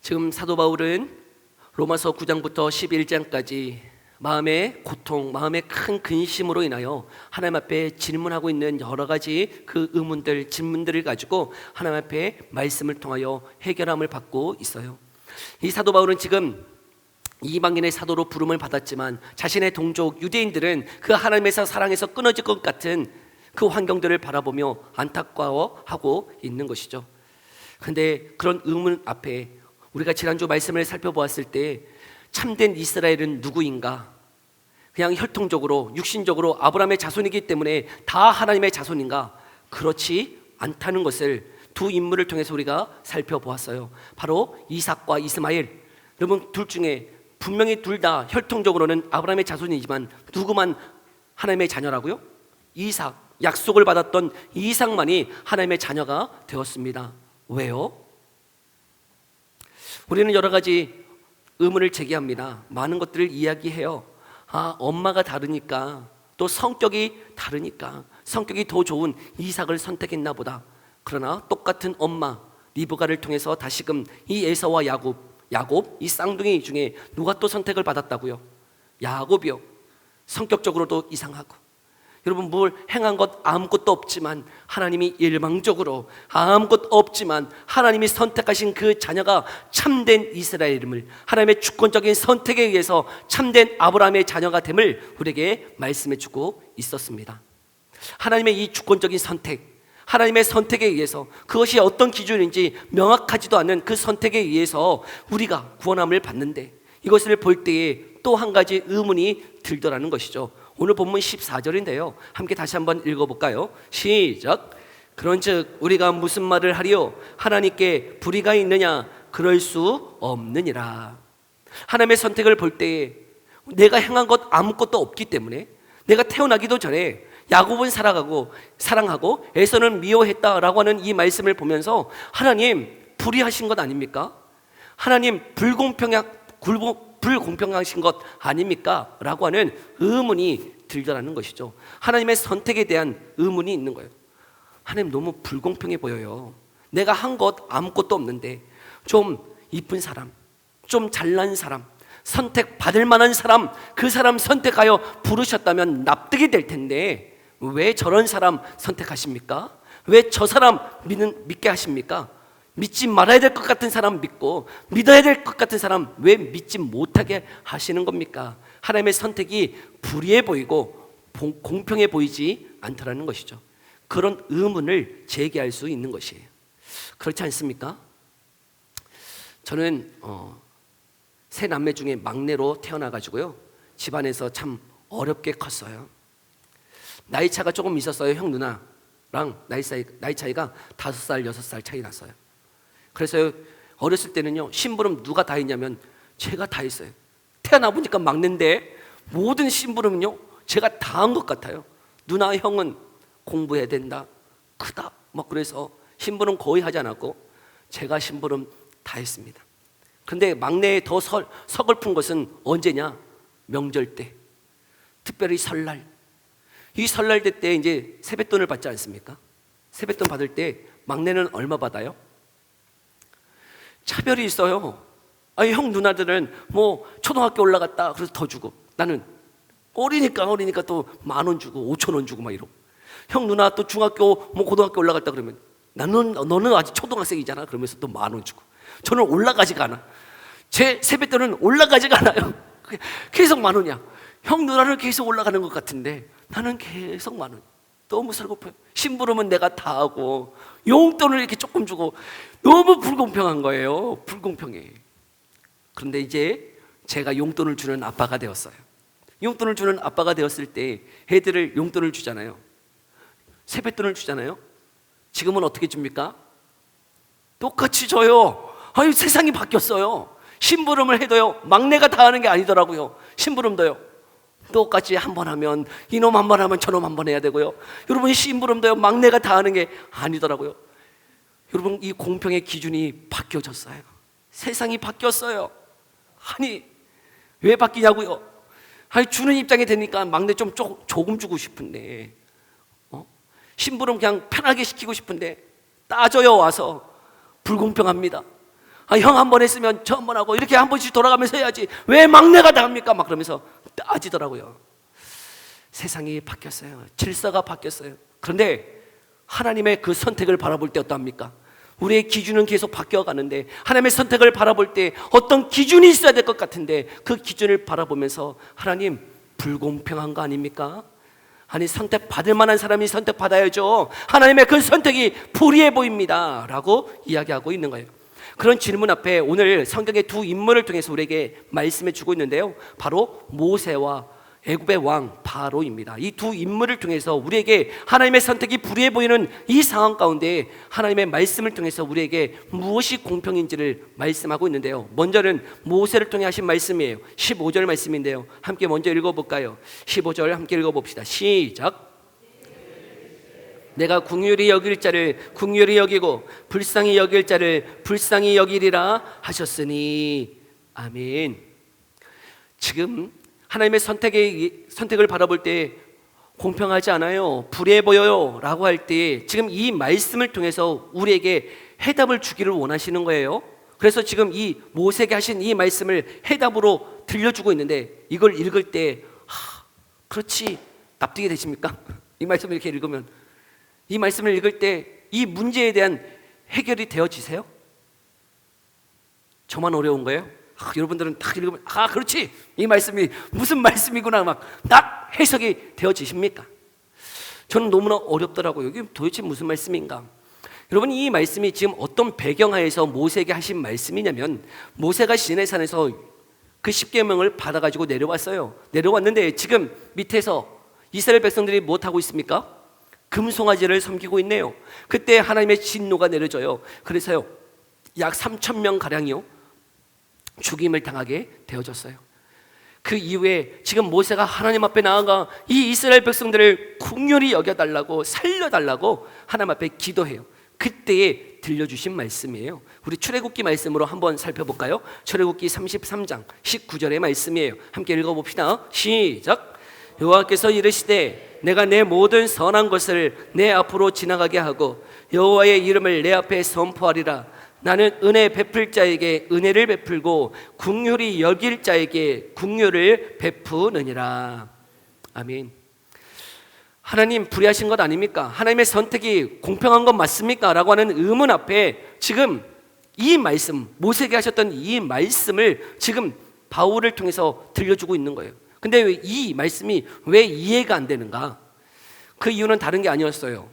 지금 사도 바울은 로마서 9장부터 11장까지 마음의 고통, 마음의 큰 근심으로 인하여 하나님 앞에 질문하고 있는 여러 가지 그 의문들, 질문들을 가지고 하나님 앞에 말씀을 통하여 해결함을 받고 있어요. 이 사도 바울은 지금 이방인의 사도로 부름을 받았지만 자신의 동족 유대인들은 그 하나님의 사랑에서 끊어질 것 같은 그 환경들을 바라보며 안타까워하고 있는 것이죠. 그런데 그런 의문 앞에 우리가 지난주 말씀을 살펴보았을 때 참된 이스라엘은 누구인가? 그냥 혈통적으로 육신적으로 아브라함의 자손이기 때문에 다 하나님의 자손인가? 그렇지 않다는 것을 두 인물을 통해서 우리가 살펴보았어요. 바로 이삭과 이스마엘. 여러분, 둘 중에 분명히 둘 다 혈통적으로는 아브라함의 자손이지만 누구만 하나님의 자녀라고요? 이삭, 약속을 받았던 이삭만이 하나님의 자녀가 되었습니다. 왜요? 우리는 여러 가지 의문을 제기합니다. 많은 것들을 이야기해요. 엄마가 다르니까, 또 성격이 다르니까 성격이 더 좋은 이삭을 선택했나 보다. 그러나 똑같은 엄마 리브가를 통해서 다시금 이 에서와 야곱 이 쌍둥이 중에 누가 또 선택을 받았다고요? 야곱이요. 성격적으로도 이상하고, 여러분, 뭘 행한 것 아무것도 없지만 하나님이 일방적으로 아무것도 없지만 하나님이 선택하신 그 자녀가 참된 이스라엘임을, 하나님의 주권적인 선택에 의해서 참된 아브라함의 자녀가 됨을 우리에게 말씀해 주고 있었습니다. 하나님의 이 주권적인 선택, 하나님의 선택에 의해서, 그것이 어떤 기준인지 명확하지도 않은 그 선택에 의해서 우리가 구원함을 받는데, 이것을 볼 때에 또 한 가지 의문이 들더라는 것이죠. 오늘 본문 14절인데요 함께 다시 한번 읽어볼까요? 시작. 그런즉 우리가 무슨 말을 하리요? 하나님께 불의가 있느냐? 그럴 수 없느니라. 하나님의 선택을 볼 때에 내가 행한 것 아무것도 없기 때문에, 내가 태어나기도 전에 야곱은 사랑하고 에서는 미워했다라고 하는 이 말씀을 보면서 하나님 불의하신 것 아닙니까? 하나님 불공평하신 것 아닙니까? 라고 하는 의문이 들더라는 것이죠. 하나님의 선택에 대한 의문이 있는 거예요. 하나님 너무 불공평해 보여요. 내가 한 것 아무것도 없는데 좀 이쁜 사람, 좀 잘난 사람, 선택받을 만한 사람, 그 사람 선택하여 부르셨다면 납득이 될 텐데 왜 저런 사람 선택하십니까? 왜 저 사람 믿게 하십니까? 믿지 말아야 될 것 같은 사람 믿고 믿어야 될 것 같은 사람 왜 믿지 못하게 하시는 겁니까? 하나님의 선택이 불의해 보이고 공평해 보이지 않다라는 것이죠. 그런 의문을 제기할 수 있는 것이에요. 그렇지 않습니까? 저는 세 남매 중에 막내로 태어나가지고요 집안에서 참 어렵게 컸어요. 나이 차가 조금 있었어요. 형 누나랑 나이 차이가 5살 6살 차이 났어요. 그래서 어렸을 때는요 심부름 누가 다 했냐면 제가 다 했어요. 태어나 보니까 막내인데 모든 심부름은요 제가 다 한 것 같아요. 누나 형은 공부해야 된다, 크다 막 그래서 심부름 거의 하지 않았고 제가 심부름 다 했습니다. 그런데 막내의 더 서글픈 것은 언제냐? 명절 때, 특별히 설날. 이 설날 때 이제 세뱃돈을 받지 않습니까? 세뱃돈 받을 때 막내는 얼마 받아요? 차별이 있어요. 형 누나들은 뭐 초등학교 올라갔다 그래서 더 주고, 나는 어리니까 또 10,000원 주고 5,000원 주고 막 이러고, 형 누나 또 중학교 뭐 고등학교 올라갔다 그러면 너는 아직 초등학생이잖아 그러면서 또 10,000원 주고, 저는 올라가지가 않아. 제 세뱃돈은 올라가지가 않아요. 계속 10,000원이야. 형 누나는 계속 올라가는 것 같은데 나는 계속 10,000원. 너무 슬퍼요. 심부름은 내가 다 하고 용돈을 이렇게 조금 주고 너무 불공평한 거예요. 불공평해. 그런데 이제 제가 용돈을 주는 아빠가 되었어요. 용돈을 주는 아빠가 되었을 때 애들을 용돈을 주잖아요. 세뱃돈을 주잖아요. 지금은 어떻게 줍니까? 똑같이 줘요. 세상이 바뀌었어요. 심부름을 해도요 막내가 다 하는 게 아니더라고요. 심부름도요 똑같이 한 번 하면 이놈 한 번 하면 저놈 한 번 해야 되고요. 여러분 심부름도요 막내가 다 하는 게 아니더라고요. 여러분 이 공평의 기준이 바뀌어졌어요. 세상이 바뀌었어요. 아니 왜 바뀌냐고요? 주는 입장이 되니까 막내 좀 조금 주고 싶은데 심부름 그냥 편하게 시키고 싶은데 따져요 와서 불공평합니다. 형 한 번 했으면 저 한 번 하고 이렇게 한 번씩 돌아가면서 해야지 왜 막내가 다 합니까? 막 그러면서 따지더라고요. 세상이 바뀌었어요. 질서가 바뀌었어요. 그런데 하나님의 그 선택을 바라볼 때 어떠합니까? 우리의 기준은 계속 바뀌어가는데 하나님의 선택을 바라볼 때 어떤 기준이 있어야 될 것 같은데 그 기준을 바라보면서 하나님 불공평한 거 아닙니까? 아니 선택받을 만한 사람이 선택받아야죠. 하나님의 그 선택이 불의해 보입니다 라고 이야기하고 있는 거예요. 그런 질문 앞에 오늘 성경의 두 인물을 통해서 우리에게 말씀해 주고 있는데요, 바로 모세와 애굽의 왕 바로입니다. 이 두 인물을 통해서 우리에게 하나님의 선택이 불의해 보이는 이 상황 가운데 하나님의 말씀을 통해서 우리에게 무엇이 공평인지를 말씀하고 있는데요, 먼저는 모세를 통해 하신 말씀이에요. 15절 말씀인데요, 함께 먼저 읽어볼까요? 15절 함께 읽어봅시다. 시작. 내가 긍휼히 여길 자를 긍휼히 여기고 불쌍히 여길 자를 불쌍히 여기리라 하셨으니. 아멘. 지금 하나님의 선택을 바라볼 때 공평하지 않아요, 불의해 보여요 라고 할 때 지금 이 말씀을 통해서 우리에게 해답을 주기를 원하시는 거예요. 그래서 지금 이 모세에게 하신 이 말씀을 해답으로 들려주고 있는데 이걸 읽을 때 그렇지 납득이 되십니까? 이 말씀을 이렇게 읽으면, 이 말씀을 읽을 때 이 문제에 대한 해결이 되어지세요? 저만 어려운 거예요? 여러분들은 딱 읽으면 그렇지 이 말씀이 무슨 말씀이구나 막 딱 해석이 되어지십니까? 저는 너무나 어렵더라고요. 이게 도대체 무슨 말씀인가? 여러분, 이 말씀이 지금 어떤 배경하에서 모세에게 하신 말씀이냐면, 모세가 시내산에서 그 십계명을 받아가지고 내려왔어요. 내려왔는데 지금 밑에서 이스라엘 백성들이 무엇하고 있습니까? 금송아지를 섬기고 있네요. 그때 하나님의 진노가 내려져요. 그래서요 약 3,000명 가량이요 죽임을 당하게 되어졌어요. 그 이후에 지금 모세가 하나님 앞에 나아가 이 이스라엘 백성들을 긍휼히 여겨달라고 살려달라고 하나님 앞에 기도해요. 그때에 들려주신 말씀이에요. 우리 출애굽기 말씀으로 한번 살펴볼까요? 출애굽기 33장 19절의 말씀이에요. 함께 읽어봅시다. 시작. 여호와께서 이르시되 내가 내 모든 선한 것을 내 앞으로 지나가게 하고 여호와의 이름을 내 앞에 선포하리라. 나는 은혜 베풀 자에게 은혜를 베풀고 긍휼히 여길 자에게 긍휼을 베푸느니라. 아멘. 하나님 불의하신 것 아닙니까? 하나님의 선택이 공평한 것 맞습니까? 라고 하는 의문 앞에 지금 이 말씀, 모세에게 하셨던 이 말씀을 지금 바울을 통해서 들려주고 있는 거예요. 근데 왜 이 말씀이 왜 이해가 안 되는가? 그 이유는 다른 게 아니었어요.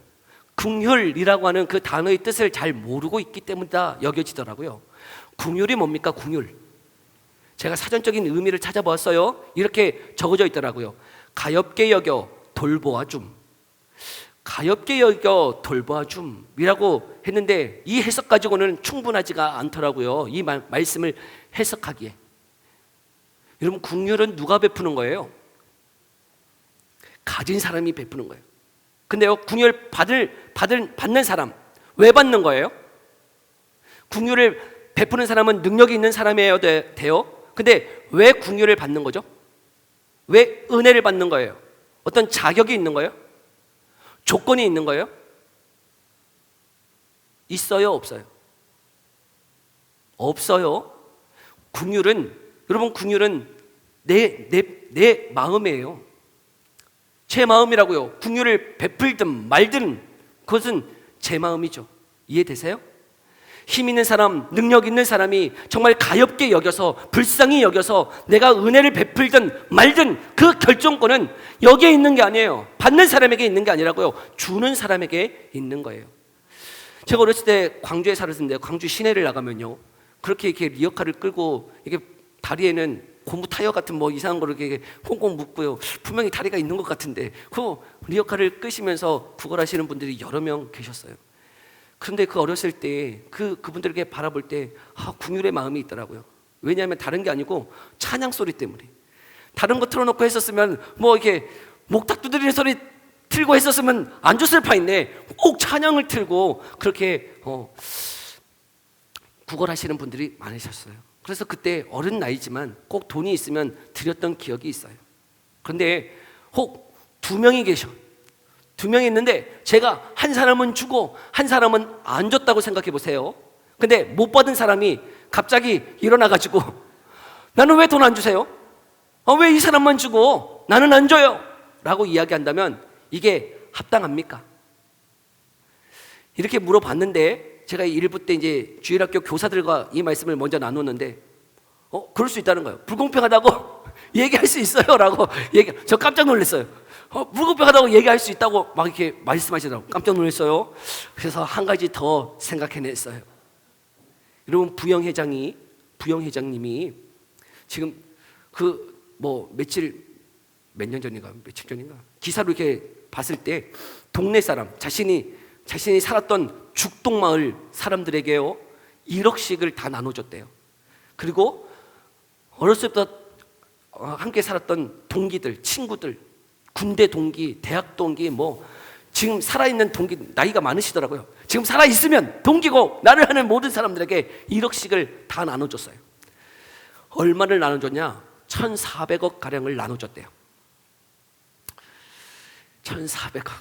긍휼이라고 하는 그 단어의 뜻을 잘 모르고 있기 때문이다 여겨지더라고요. 긍휼이 뭡니까? 긍휼. 제가 사전적인 의미를 찾아보았어요. 이렇게 적어져 있더라고요. 가엾게 여겨 돌보아 줌. 가엾게 여겨 돌보아 줌이라고 했는데 이 해석 가지고는 충분하지가 않더라고요. 이 말씀을 해석하기에. 여러분, 긍휼은 누가 베푸는 거예요? 가진 사람이 베푸는 거예요. 근데요, 긍휼 받는 사람, 왜 받는 거예요? 긍휼을 베푸는 사람은 능력이 있는 사람이어야 돼요. 근데 왜 긍휼을 받는 거죠? 왜 은혜를 받는 거예요? 어떤 자격이 있는 거예요? 조건이 있는 거예요? 있어요, 없어요? 없어요. 긍휼은, 여러분, 긍휼은 내 마음이에요. 제 마음이라고요. 긍휼을 베풀든 말든 그것은 제 마음이죠. 이해되세요? 힘 있는 사람, 능력 있는 사람이 정말 가엾게 여겨서 불쌍히 여겨서 내가 은혜를 베풀든 말든 그 결정권은 여기에 있는 게 아니에요. 받는 사람에게 있는 게 아니라고요. 주는 사람에게 있는 거예요. 제가 어렸을 때 광주에 살았는데 광주 시내를 나가면요, 그렇게 이렇게 리어카를 끌고 이게 다리에는 고무 타이어 같은 뭐 이상한 거를 이렇게 꽁꽁 묶고요, 분명히 다리가 있는 것 같은데 그 리어카를 끄시면서 구걸하시는 분들이 여러 명 계셨어요. 그런데 그 어렸을 때 그분들에게 바라볼 때 긍휼의 마음이 있더라고요. 왜냐하면 다른 게 아니고 찬양 소리 때문에. 다른 거 틀어놓고 했었으면 뭐 이렇게 목탁 두드리는 소리 틀고 했었으면 안 줬을 파인데 꼭 찬양을 틀고 그렇게 구걸하시는 분들이 많으셨어요. 그래서 그때 어른 나이지만 꼭 돈이 있으면 드렸던 기억이 있어요. 그런데 혹 두 명이 계셔. 두 명이 있는데 제가 한 사람은 주고 한 사람은 안 줬다고 생각해 보세요. 근데 못 받은 사람이 갑자기 일어나가지고 나는 왜 돈 안 주세요? 왜 이 사람만 주고 나는 안 줘요? 라고 이야기한다면 이게 합당합니까? 이렇게 물어봤는데 제가 1부 때 이제 주일학교 교사들과 이 말씀을 먼저 나눴는데 그럴 수 있다는 거예요. 불공평하다고 얘기할 수 있어요 라고 저 깜짝 놀랐어요. 불공평하다고 얘기할 수 있다고 막 이렇게 말씀하시더라고요. 깜짝 놀랐어요. 그래서 한 가지 더 생각해냈어요. 여러분, 부영회장님이 지금 몇 년 전인가 며칠 전인가 기사로 이렇게 봤을 때 동네 사람 자신이 살았던 죽동마을 사람들에게요 1억씩을 다 나눠줬대요. 그리고 어렸을 때부터 함께 살았던 동기들, 친구들, 군대 동기, 대학 동기, 지금 살아있는 동기, 나이가 많으시더라고요. 지금 살아있으면 동기고 나를 아는 모든 사람들에게 1억씩을 다 나눠줬어요. 얼마를 나눠줬냐? 1,400억 가량을 나눠줬대요. 1,400억.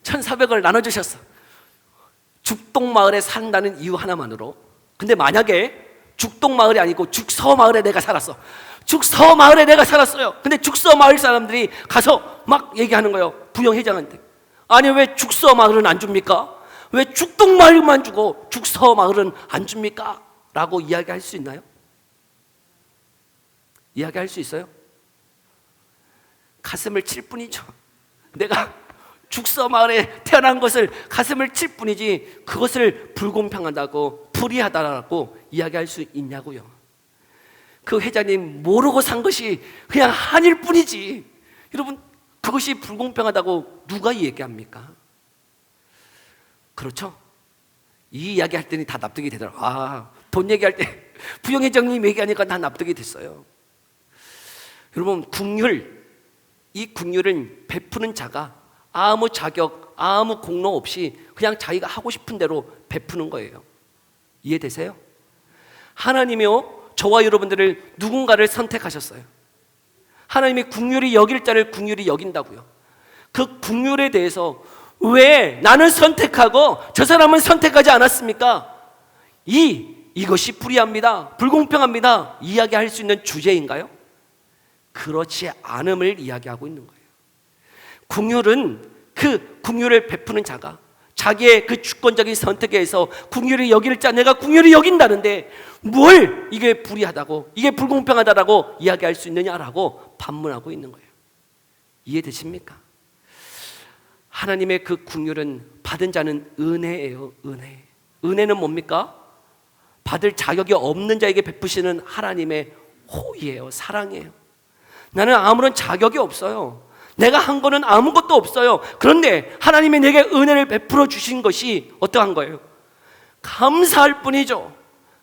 1,400억을 나눠주셨어. 죽동마을에 산다는 이유 하나만으로. 근데 만약에 죽동마을이 아니고 죽서마을에 내가 살았어. 죽서마을에 내가 살았어요. 근데 죽서마을 사람들이 가서 막 얘기하는 거예요. 부영회장한테. 아니, 왜 죽서마을은 안 줍니까? 왜 죽동마을만 주고 죽서마을은 안 줍니까? 라고 이야기할 수 있나요? 이야기할 수 있어요? 가슴을 칠 뿐이죠. 내가 죽서마을에 태어난 것을 가슴을 칠 뿐이지 그것을 불공평하다고 불의하다라고 이야기할 수 있냐고요. 그 회장님 모르고 산 것이 그냥 한일 뿐이지, 여러분, 그것이 불공평하다고 누가 얘기합니까? 그렇죠? 이 이야기 할 때는 다 납득이 되더라고요. 돈 얘기할 때 부영회장님 얘기하니까 다 납득이 됐어요. 여러분, 이 국률은 베푸는 자가 아무 자격, 아무 공로 없이 그냥 자기가 하고 싶은 대로 베푸는 거예요. 이해되세요? 하나님이요, 저와 여러분들을 누군가를 선택하셨어요. 하나님이 국률이 여길 자를 국률이 여긴다고요. 그 국률에 대해서 왜 나는 선택하고 저 사람은 선택하지 않았습니까? 이것이 불의합니다, 불공평합니다 이야기할 수 있는 주제인가요? 그렇지 않음을 이야기하고 있는 거예요. 국률은 그 국률을 베푸는 자가 자기의 그 주권적인 선택에 의해서 국률이 여길 자 내가 국률이 여긴다는데 뭘 이게 불의하다고, 이게 불공평하다라고 이야기할 수 있느냐라고 반문하고 있는 거예요. 이해되십니까? 하나님의 그 국률은 받은 자는 은혜예요. 은혜는 뭡니까? 받을 자격이 없는 자에게 베푸시는 하나님의 호의예요. 사랑이에요. 나는 아무런 자격이 없어요. 내가 한 거는 아무것도 없어요. 그런데 하나님이 내게 은혜를 베풀어 주신 것이 어떠한 거예요? 감사할 뿐이죠.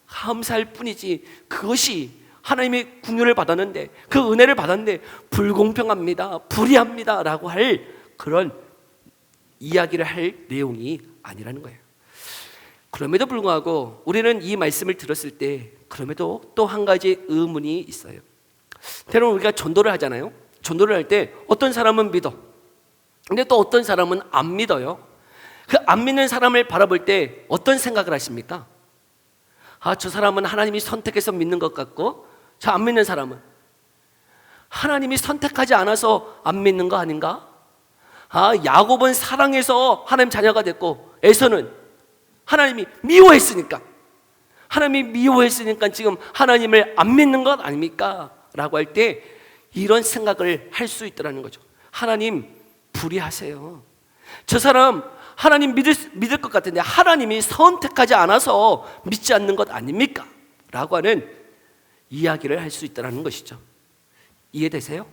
감사할 뿐이지 그것이 하나님의 국률을 받았는데, 그 은혜를 받았는데 불공평합니다, 불의합니다 라고 할 그런 이야기를 할 내용이 아니라는 거예요. 그럼에도 불구하고 우리는 이 말씀을 들었을 때 그럼에도 또 한 가지 의문이 있어요. 때로는 우리가 전도를 하잖아요. 전도를 할 때 어떤 사람은 믿어, 근데 또 어떤 사람은 안 믿어요. 그 안 믿는 사람을 바라볼 때 어떤 생각을 하십니까? 저 사람은 하나님이 선택해서 믿는 것 같고, 저 안 믿는 사람은 하나님이 선택하지 않아서 안 믿는 거 아닌가? 야곱은 사랑해서 하나님 자녀가 됐고, 에서는 하나님이 미워했으니까 지금 하나님을 안 믿는 것 아닙니까? 라고 할 때 이런 생각을 할 수 있더라는 거죠. 하나님 불의하세요. 저 사람 하나님 믿을 것 같은데 하나님이 선택하지 않아서 믿지 않는 것 아닙니까? 라고 하는 이야기를 할 수 있다는 것이죠. 이해되세요?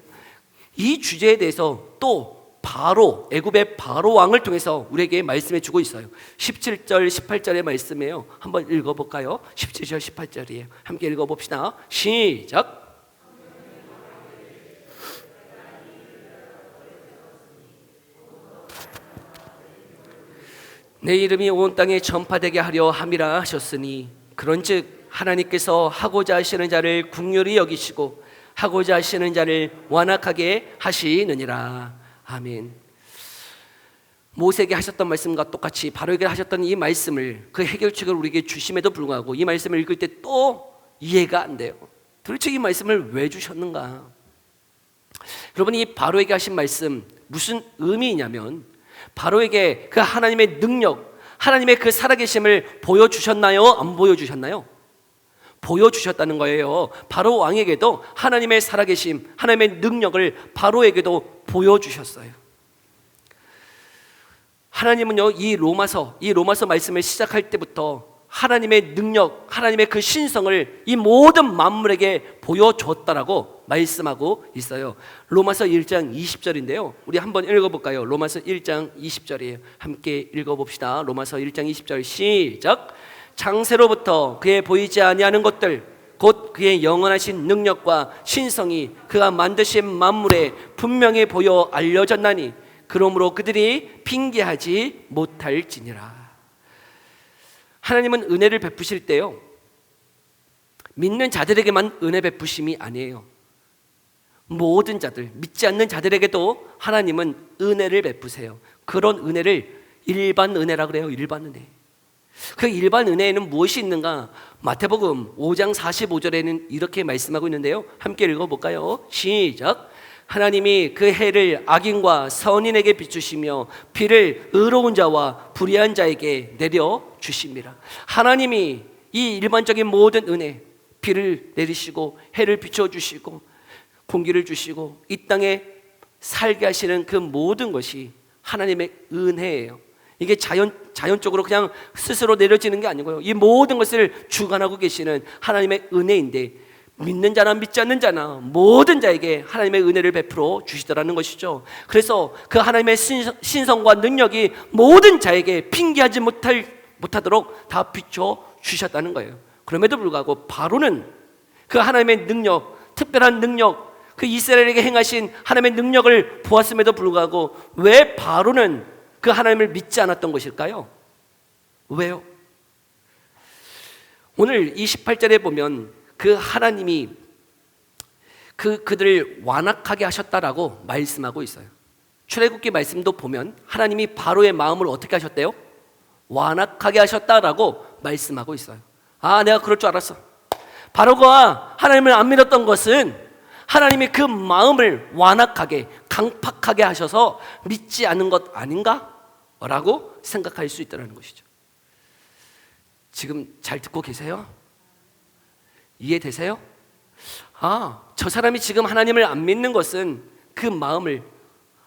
이 주제에 대해서 또 바로 애굽의 바로 왕을 통해서 우리에게 말씀해 주고 있어요. 17절 18절의 말씀이에요. 한번 읽어볼까요? 17절 18절이에요. 함께 읽어봅시다. 시작. 내 이름이 온 땅에 전파되게 하려 함이라 하셨으니, 그런즉 하나님께서 하고자 하시는 자를 긍휼히 여기시고 하고자 하시는 자를 완악하게 하시느니라. 아멘. 모세에게 하셨던 말씀과 똑같이 바로에게 하셨던 이 말씀을, 그 해결책을 우리에게 주심에도 불구하고 이 말씀을 읽을 때 또 이해가 안 돼요. 도대체 이 말씀을 왜 주셨는가? 여러분, 이 바로에게 하신 말씀 무슨 의미냐면, 바로에게 그 하나님의 능력, 하나님의 그 살아계심을 보여주셨나요? 안 보여주셨나요? 보여주셨다는 거예요. 바로 왕에게도 하나님의 살아계심, 하나님의 능력을 바로에게도 보여주셨어요. 하나님은요, 이 로마서 말씀을 시작할 때부터 하나님의 능력, 하나님의 그 신성을 이 모든 만물에게 보여줬다라고 말씀하고 있어요. 로마서 1장 20절인데요. 우리 한번 읽어볼까요? 로마서 1장 20절이에요. 함께 읽어봅시다. 로마서 1장 20절 시작. 창세로부터 그의 보이지 아니하는 것들, 곧 그의 영원하신 능력과 신성이 그가 만드신 만물에 분명히 보여 알려졌나니 그러므로 그들이 핑계하지 못할지니라. 하나님은 은혜를 베푸실 때요, 믿는 자들에게만 은혜 베푸심이 아니에요. 모든 자들, 믿지 않는 자들에게도 하나님은 은혜를 베푸세요. 그런 은혜를 일반 은혜라 그래요. 일반 은혜. 그 일반 은혜에는 무엇이 있는가? 마태복음 5장 45절에는 이렇게 말씀하고 있는데요. 함께 읽어볼까요? 시작. 하나님이 그 해를 악인과 선인에게 비추시며 비를 의로운 자와 불의한 자에게 내려 주십니다. 하나님이 이 일반적인 모든 은혜, 비를 내리시고 해를 비춰주시고 공기를 주시고 이 땅에 살게 하시는 그 모든 것이 하나님의 은혜예요. 이게 자연적으로 그냥 스스로 내려지는 게 아니고요, 이 모든 것을 주관하고 계시는 하나님의 은혜인데, 믿는 자나 믿지 않는 자나 모든 자에게 하나님의 은혜를 베풀어 주시더라는 것이죠. 그래서 그 하나님의 신성과 능력이 모든 자에게 핑계하지 못하도록 다 비춰 주셨다는 거예요. 그럼에도 불구하고 바로는 그 하나님의 능력, 특별한 능력, 그 이스라엘에게 행하신 하나님의 능력을 보았음에도 불구하고 왜 바로는 그 하나님을 믿지 않았던 것일까요? 왜요? 오늘 28절에 보면 그 하나님이 그들을 완악하게 하셨다라고 말씀하고 있어요. 출애굽기 말씀도 보면 하나님이 바로의 마음을 어떻게 하셨대요? 완악하게 하셨다라고 말씀하고 있어요. 아, 내가 그럴 줄 알았어. 바로가 하나님을 안 믿었던 것은 하나님이 그 마음을 완악하게, 강팍하게 하셔서 믿지 않은 것 아닌가? 라고 생각할 수 있다는 것이죠. 지금 잘 듣고 계세요? 이해되세요? 아, 저 사람이 지금 하나님을 안 믿는 것은 그 마음을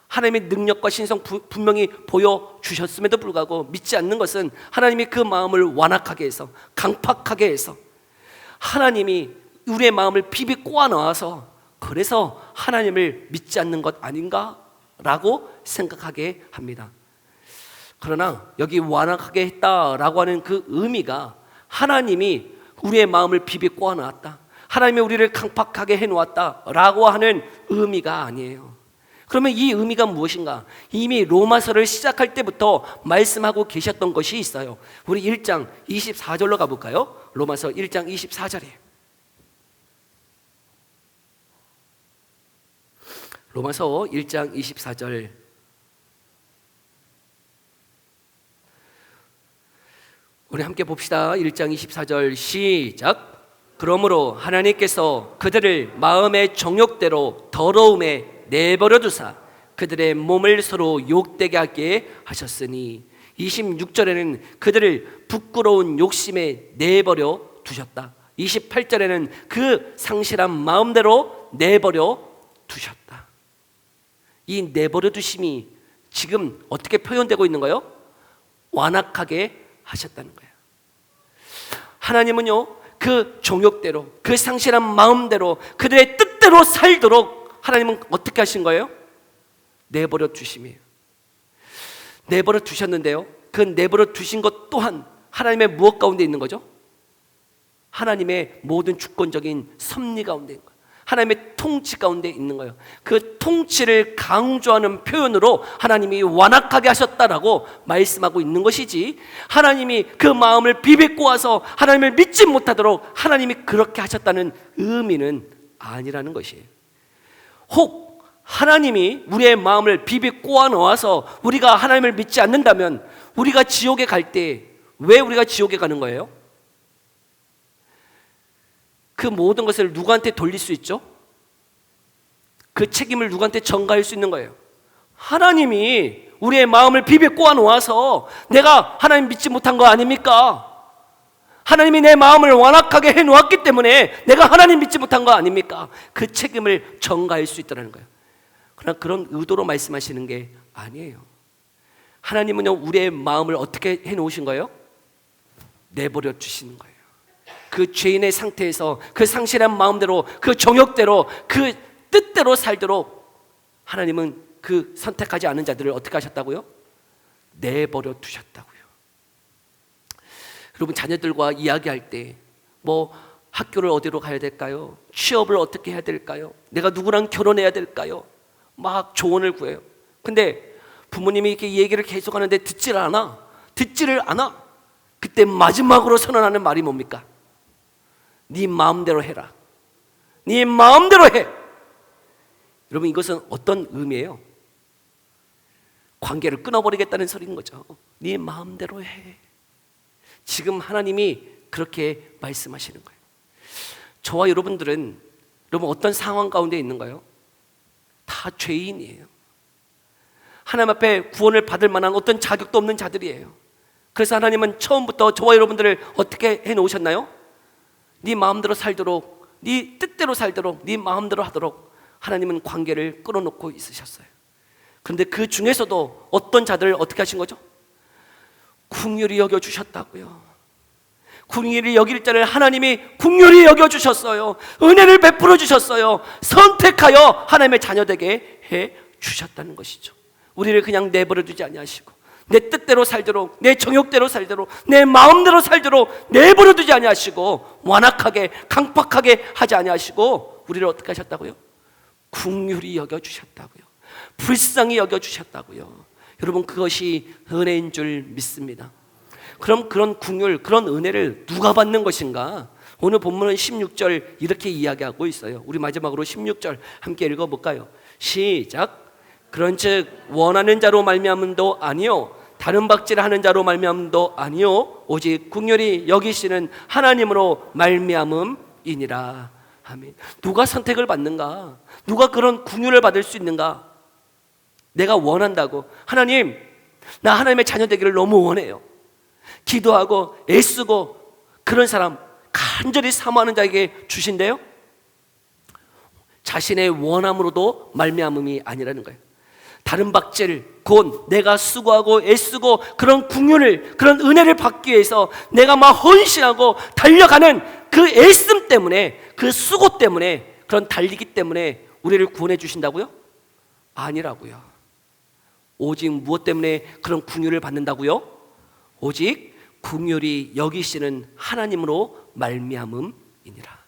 하나님의 능력과 신성 분명히 보여주셨음에도 불구하고 믿지 않는 것은 하나님이 그 마음을 완악하게 해서, 강팍하게 해서 하나님이 우리의 마음을 비비 꼬아 넣어서 그래서 하나님을 믿지 않는 것 아닌가? 라고 생각하게 합니다. 그러나 여기 완악하게 했다라고 하는 그 의미가 하나님이 우리의 마음을 비비 꼬아 놓았다, 하나님이 우리를 강팍하게 해놓았다라고 하는 의미가 아니에요. 그러면 이 의미가 무엇인가? 이미 로마서를 시작할 때부터 말씀하고 계셨던 것이 있어요. 우리 1장 24절로 가볼까요? 로마서 1장 24절이에요. 로마서 1장 24절, 우리 함께 봅시다. 1장 24절 시작. 그러므로 하나님께서 그들을 마음의 정욕대로 더러움에 내버려 두사 그들의 몸을 서로 욕되게 하게 하셨으니, 26절에는 그들을 부끄러운 욕심에 내버려 두셨다. 28절에는 그 상실한 마음대로 내버려 두셨다. 이 내버려 두심이 지금 어떻게 표현되고 있는 거예요? 완악하게 하셨다는 거예요. 하나님은요, 그 정욕대로, 그 상실한 마음대로, 그들의 뜻대로 살도록 하나님은 어떻게 하신 거예요? 내버려 두심이에요. 내버려 두셨는데요, 그 내버려 두신 것 또한 하나님의 무엇 가운데 있는 거죠? 하나님의 모든 주권적인 섭리 가운데 있는 거예요. 하나님의 통치 가운데 있는 거예요. 그 통치를 강조하는 표현으로 하나님이 완악하게 하셨다라고 말씀하고 있는 것이지, 하나님이 그 마음을 비비꼬아서 하나님을 믿지 못하도록 하나님이 그렇게 하셨다는 의미는 아니라는 것이에요. 혹 하나님이 우리의 마음을 비비 꼬아 넣어서 우리가 하나님을 믿지 않는다면 우리가 지옥에 갈 때 왜 우리가 지옥에 가는 거예요? 그 모든 것을 누구한테 돌릴 수 있죠? 그 책임을 누구한테 전가할 수 있는 거예요? 하나님이 우리의 마음을 비비 꼬아 놓아서 내가 하나님 믿지 못한 거 아닙니까? 하나님이 내 마음을 완악하게 해놓았기 때문에 내가 하나님 믿지 못한 거 아닙니까? 그 책임을 전가할 수 있다는 거예요. 그러나 그런 의도로 말씀하시는 게 아니에요. 하나님은요, 우리의 마음을 어떻게 해놓으신 거예요? 내버려 주시는 거예요. 그 죄인의 상태에서 그 상실한 마음대로, 그 정욕대로, 그 뜻대로 살도록 하나님은 그 선택하지 않은 자들을 어떻게 하셨다고요? 내버려 두셨다고요. 여러분, 자녀들과 이야기할 때 뭐 학교를 어디로 가야 될까요? 취업을 어떻게 해야 될까요? 내가 누구랑 결혼해야 될까요? 막 조언을 구해요. 근데 부모님이 이렇게 얘기를 계속하는데 듣지를 않아. 그때 마지막으로 선언하는 말이 뭡니까? 네 마음대로 해라. 네 마음대로 해. 여러분, 이것은 어떤 의미예요? 관계를 끊어버리겠다는 소리인 거죠. 네 마음대로 해. 지금 하나님이 그렇게 말씀하시는 거예요. 저와 여러분들은 여러분 어떤 상황 가운데 있는가요? 다 죄인이에요. 하나님 앞에 구원을 받을 만한 어떤 자격도 없는 자들이에요. 그래서 하나님은 처음부터 저와 여러분들을 어떻게 해놓으셨나요? 네 마음대로 살도록, 네 뜻대로 살도록, 네 마음대로 하도록 하나님은 관계를 끌어놓고 있으셨어요. 그런데 그 중에서도 어떤 자들을 어떻게 하신 거죠? 긍휼히 여겨주셨다고요. 긍휼히 여길 자를 하나님이 긍휼히 여겨주셨어요. 은혜를 베풀어 주셨어요. 선택하여 하나님의 자녀 되게 해주셨다는 것이죠. 우리를 그냥 내버려 두지 아니하시고 내 뜻대로 살도록, 내 정욕대로 살도록, 내 마음대로 살도록 내버려 두지 아니하시고 완악하게 강팍하게 하지 아니하시고 우리를 어떻게 하셨다고요? 긍휼히 여겨주셨다고요. 불쌍히 여겨주셨다고요. 여러분, 그것이 은혜인 줄 믿습니다. 그럼 그런 긍휼, 그런 은혜를 누가 받는 것인가? 오늘 본문은 16절 이렇게 이야기하고 있어요. 우리 마지막으로 16절 함께 읽어볼까요? 시작. 그런즉 원하는 자로 말미암음도 아니요 다른 박질하는 자로 말미암음도 아니요 오직 긍휼히 여기시는 하나님으로 말미암음이니라. 아멘. 누가 선택을 받는가? 누가 그런 긍휼을 받을 수 있는가? 내가 원한다고, 하나님, 나 하나님의 자녀 되기를 너무 원해요. 기도하고 애쓰고 그런 사람 간절히 사모하는 자에게 주신대요. 자신의 원함으로도 말미암음이 아니라는 거예요. 다른 박질, 곧 내가 수고하고 애쓰고 그런 긍휼을, 그런 은혜를 받기 위해서 내가 막 헌신하고 달려가는 그 애씀 때문에, 그 수고 때문에, 그런 달리기 때문에 우리를 구원해 주신다고요? 아니라고요. 오직 무엇 때문에 그런 긍휼을 받는다고요? 오직 긍휼히 여기시는 하나님으로 말미암음이니라.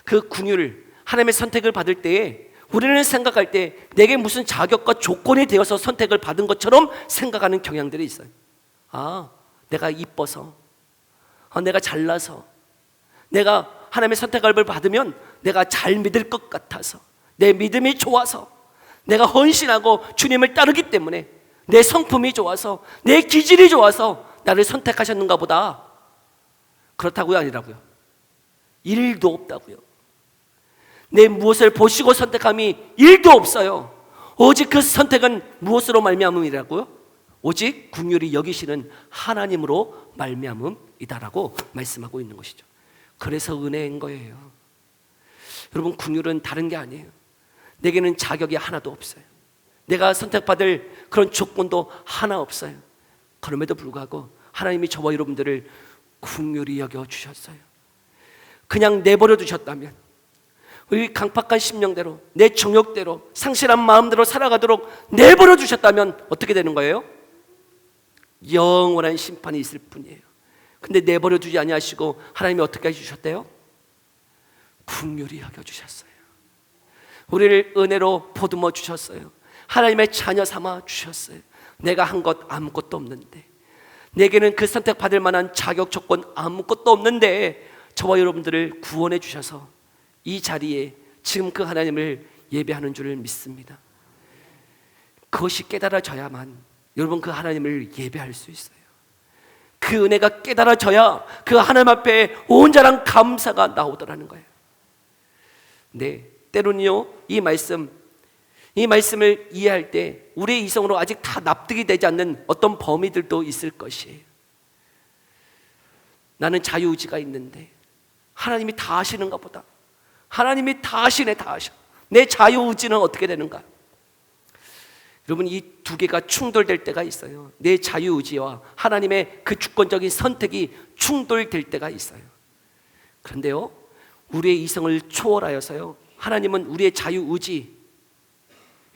그 긍휼, 하나님의 선택을 받을 때에 우리는 생각할 때 내게 무슨 자격과 조건이 되어서 선택을 받은 것처럼 생각하는 경향들이 있어요. 아, 내가 이뻐서, 내가 잘나서, 내가 하나님의 선택을 받으면 내가 잘 믿을 것 같아서, 내 믿음이 좋아서, 내가 헌신하고 주님을 따르기 때문에, 내 성품이 좋아서, 내 기질이 좋아서 나를 선택하셨는가 보다. 그렇다고요? 아니라고요? 일도 없다고요. 내 무엇을 보시고 선택함이 일도 없어요. 오직 그 선택은 무엇으로 말미암음이라고요? 오직 긍휼히 여기시는 하나님으로 말미암음이다라고 말씀하고 있는 것이죠. 그래서 은혜인 거예요. 여러분, 긍휼은 다른 게 아니에요. 내게는 자격이 하나도 없어요. 내가 선택받을 그런 조건도 하나 없어요. 그럼에도 불구하고 하나님이 저와 여러분들을 긍휼히 여겨주셨어요. 그냥 내버려 두셨다면, 우리 강팍한 심령대로, 내 정욕대로, 상실한 마음대로 살아가도록 내버려 주셨다면 어떻게 되는 거예요? 영원한 심판이 있을 뿐이에요. 근데 내버려 두지 아니하시고 하나님이 어떻게 해주셨대요? 긍휼히 여겨주셨어요. 우리를 은혜로 보듬어 주셨어요. 하나님의 자녀 삼아 주셨어요. 내가 한 것 아무것도 없는데, 내게는 그 선택받을 만한 자격 조건 아무것도 없는데 저와 여러분들을 구원해 주셔서 이 자리에 지금 그 하나님을 예배하는 줄을 믿습니다. 그것이 깨달아져야만 여러분 그 하나님을 예배할 수 있어요. 그 은혜가 깨달아져야 그 하나님 앞에 온전한 감사가 나오더라는 거예요. 네, 때로는요 이 말씀을 이해할 때 우리의 이성으로 아직 다 납득이 되지 않는 어떤 범위들도 있을 것이에요. 나는 자유의지가 있는데 하나님이 다 아시는가 보다. 하나님이 다 아시네, 다 아셔. 내 자유의지는 어떻게 되는가? 여러분, 이 두 개가 충돌될 때가 있어요. 내 자유의지와 하나님의 그 주권적인 선택이 충돌될 때가 있어요. 그런데요, 우리의 이성을 초월하여서요, 하나님은 우리의 자유의지,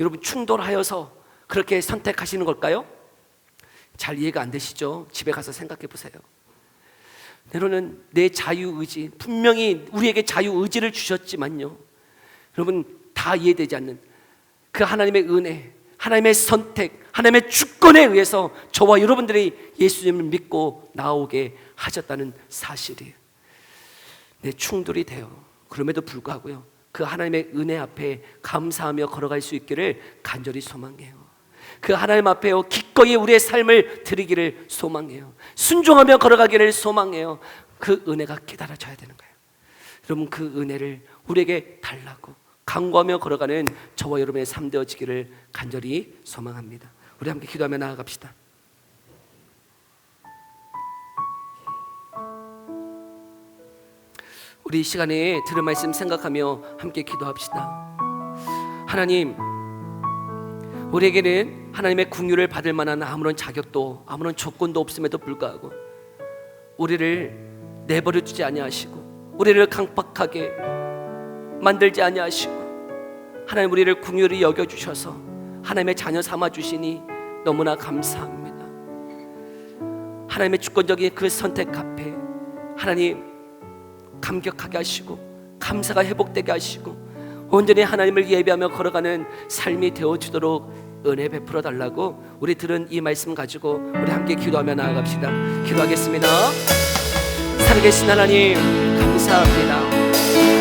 여러분 충돌하여서 그렇게 선택하시는 걸까요? 잘 이해가 안 되시죠? 집에 가서 생각해 보세요. 때로는 내 자유의지, 분명히 우리에게 자유의지를 주셨지만요, 여러분 다 이해되지 않는 그 하나님의 은혜, 하나님의 선택, 하나님의 주권에 의해서 저와 여러분들이 예수님을 믿고 나오게 하셨다는 사실이에요. 내 충돌이 돼요. 그럼에도 불구하고요, 그 하나님의 은혜 앞에 감사하며 걸어갈 수 있기를 간절히 소망해요. 그 하나님 앞에요 기꺼이 우리의 삶을 드리기를 소망해요. 순종하며 걸어가기를 소망해요. 그 은혜가 깨달아져야 되는 거예요. 여러분, 그 은혜를 우리에게 달라고 간구하며 걸어가는 저와 여러분의 삶 되어지기를 간절히 소망합니다. 우리 함께 기도하며 나아갑시다. 우리 이 시간에 들은 말씀 생각하며 함께 기도합시다. 하나님, 우리에게는 하나님의 긍휼을 받을 만한 아무런 자격도 아무런 조건도 없음에도 불구하고 우리를 내버려 두지 아니하시고 우리를 강팍하게 만들지 아니하시고 하나님 우리를 긍휼히 여겨주셔서 하나님의 자녀 삼아주시니 너무나 감사합니다. 하나님의 주권적인 그 선택 앞에 하나님 감격하게 하시고 감사가 회복되게 하시고 온전히 하나님을 예배하며 걸어가는 삶이 되어주도록 은혜 베풀어 달라고 우리 들은 이 말씀 가지고 우리 함께 기도하며 나아갑시다. 기도하겠습니다. 살아계신 하나님 감사합니다.